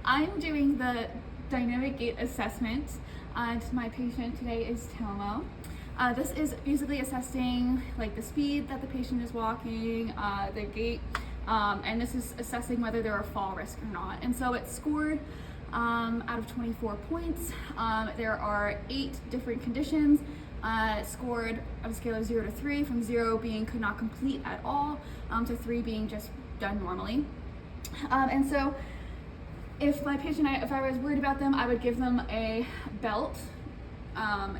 I'm doing the dynamic gait assessment, and my patient today is Tomo. This is basically assessing like the speed that the patient is walking, the gait, and this is assessing whether they're a fall risk or not. And so it's scored out of 24 points. There are 8 different conditions scored on a scale of 0 to 3, from 0 being could not complete at all, to 3 being just done normally. And so if my patient, if I was worried about them, I would give them a belt.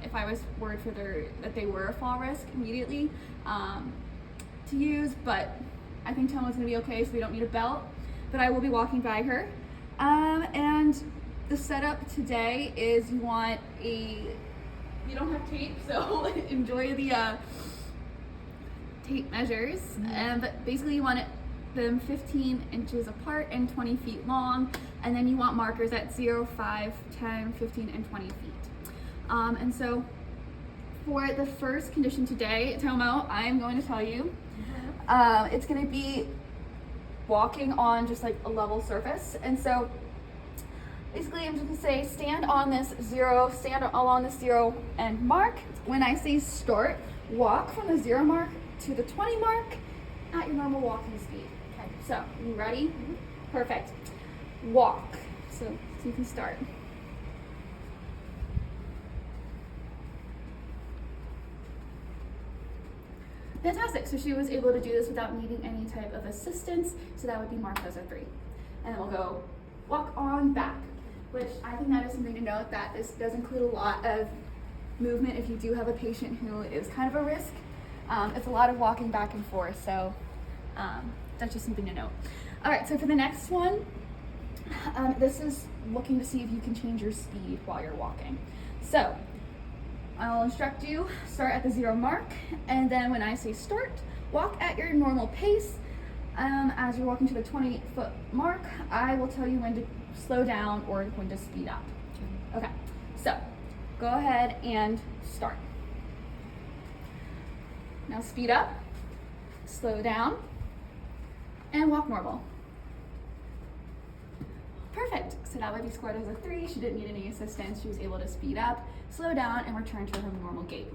If I was worried for that they were a fall risk immediately to use, but I think Tomo's gonna be okay, so we don't need a belt, but I will be walking by her. And the setup today is you don't have tape, so enjoy the tape measures. But basically you want them 15 inches apart and 20 feet long, and then you want markers at 0, 5, 10, 15, and 20 feet. And so for the first condition today, Tomo, I'm going to tell you, it's going to be walking on just like a level surface. And so basically I'm just going to say stand along this 0 end mark. When I say start, walk from the 0 mark to the 20 mark at your normal walking speed. Okay, so you ready? Perfect. Walk. So you can start. Fantastic. So she was able to do this without needing any type of assistance. So that would be marked as a 3. And then we'll go walk on back, which I think that is something to note, that this does include a lot of movement if you do have a patient who is kind of a risk. It's a lot of walking back and forth. So that's just something to note. All right, so for the next one, this is looking to see if you can change your speed while you're walking. So I'll instruct you, start at the 0 mark, and then when I say start, walk at your normal pace. As you're walking to the 20-foot mark, I will tell you when to slow down or when to speed up. Okay, so go ahead and start. Now speed up, slow down, and walk normal. Perfect. So that would be scored as a 3. She didn't need any assistance. She was able to speed up, slow down, and return to her normal gait.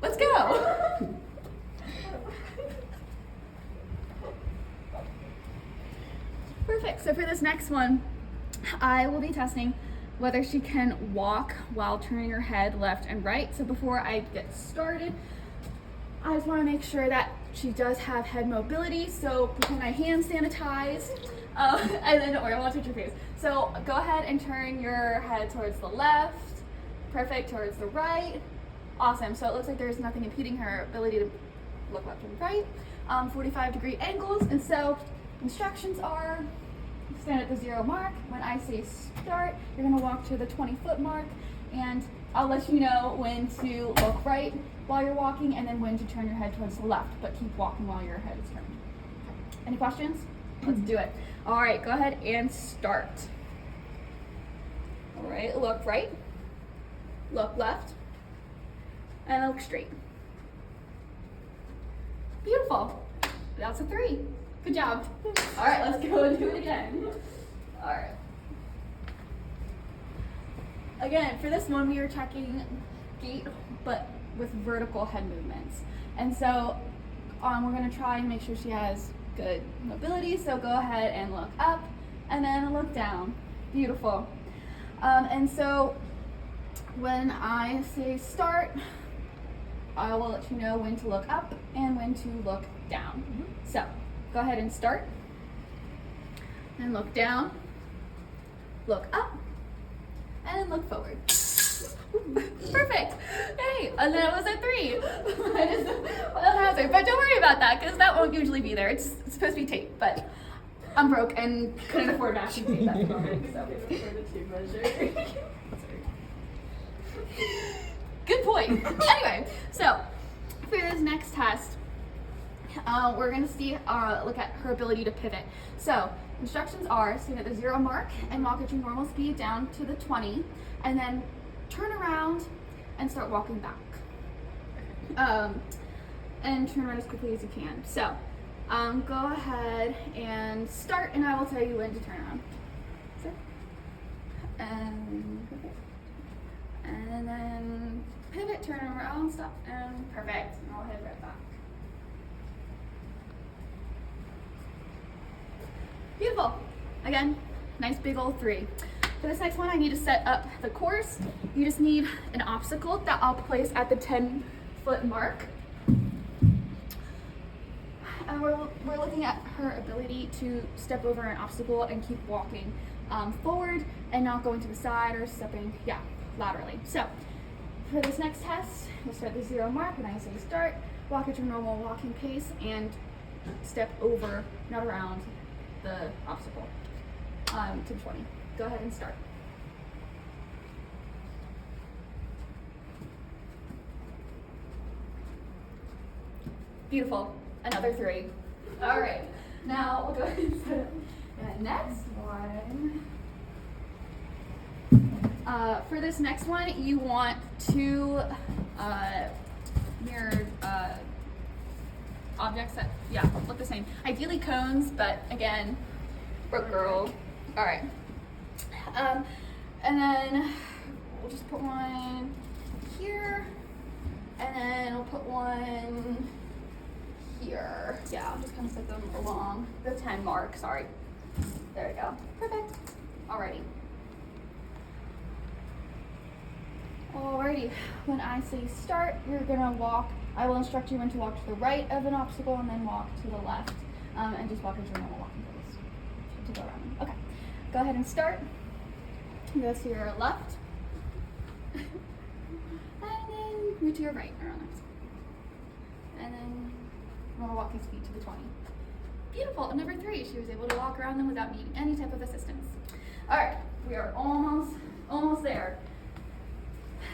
Let's go. Perfect. So for this next one, I will be testing whether she can walk while turning her head left and right. So before I get started, I just want to make sure that she does have head mobility. So pretend my hands sanitized. And then don't worry, I won't touch your face. So go ahead and turn your head towards the left. Perfect, towards the right. Awesome, so it looks like there's nothing impeding her ability to look left and right. 45-degree angles, and so instructions are stand at the 0 mark. When I say start, you're gonna walk to the 20-foot mark, and I'll let you know when to look right while you're walking and then when to turn your head towards the left, but keep walking while your head is turned. Okay. Any questions? Let's do it. All right, go ahead and start. All right, look right, look left, and look straight. Beautiful. That's a 3. Good job. All right, let's go and do it again. All right. Again, for this one, we are checking gait, but with vertical head movements. And so we're gonna try and make sure she has good mobility. So go ahead and look up and then look down. Beautiful. And so when I say start, I will let you know when to look up and when to look down. So go ahead and start, and look down, look up, and look forward. Perfect. Hey, and then it was a 3. But don't worry about that, because that won't usually be there. It's supposed to be tape, but I'm broke and couldn't afford masking tape at the moment. So for the tape measure. Good point. Anyway, so for this next test, we're going to see, look at her ability to pivot. So instructions are stand at the 0 mark and walk at your normal speed down to the 20, and then turn around and start walking back. And turn around as quickly as you can. So go ahead and start, and I will tell you when to turn around. posture. And perfect. And then pivot, turn around, stop, and perfect. And I'll head right back. Beautiful. Again, nice big old 3. For this next one, I need to set up the course. You just need an obstacle that I'll place at the 10-foot mark. And we're looking at her ability to step over an obstacle and keep walking forward and not going to the side or stepping, laterally. So for this next test, we'll start the 0 mark, and I say start, walk at your normal walking pace, and step over, not around, the obstacle to 20. Go ahead and start. Beautiful. Another 3. All right. Now we'll go ahead and set up the next one. For this next one, you want 2 mirrored objects that, look the same. Ideally cones, but again, broke girl. All right. And then we'll just put one here, and then we'll put one here. Yeah, I'll just kind of set them along the 10 mark. Sorry. There we go. Perfect. Alrighty. Alrighty. When I say start, you're gonna walk. I will instruct you when to walk to the right of an obstacle and then walk to the left, and just walk into your normal walking pace to go around them. Okay. Go ahead and start. Go to your left, and then move to your right around that. And then normal walking speed to the 20. Beautiful. And number 3, she was able to walk around them without needing any type of assistance. All right, we are almost there.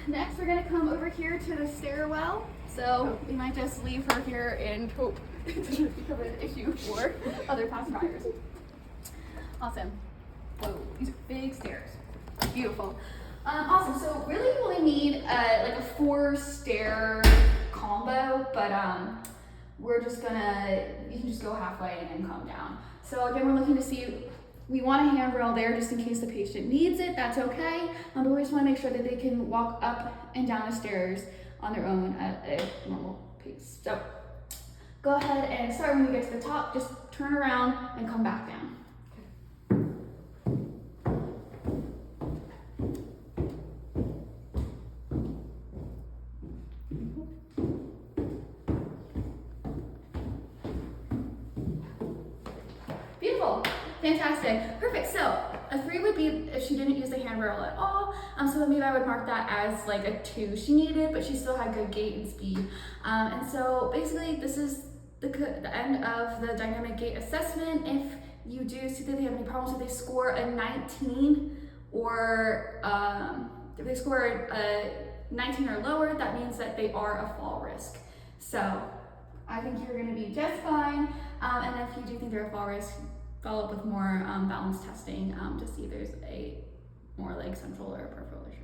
Next, we're gonna come over here to the stairwell. So we might just leave her here and hope it doesn't become an issue for other passerbyers. Awesome. Whoa, these are big stairs. Beautiful. Awesome. So really you only need like a 4-stair combo, but we're just gonna, you can just go halfway and come down. So again, we're looking to see, we want a handrail there just in case the patient needs it, that's okay. But we just wanna make sure that they can walk up and down the stairs on their own at a normal pace. So go ahead and start when you get to the top, just turn around and come back down. Beautiful, fantastic, perfect. So a 3 would be if she didn't use the handrail at all. So maybe I would mark that as like a 2. She needed, but she still had good gait and speed. And so basically this is the end of the dynamic gait assessment. If you do see that they have any problems, if they score a 19 or if they score a 19 or lower, that means that they are a fall risk. So I think you're going to be just fine. And if you do think they're a fall risk, follow up with more balance testing to see if there's a more like central or peripheral issue.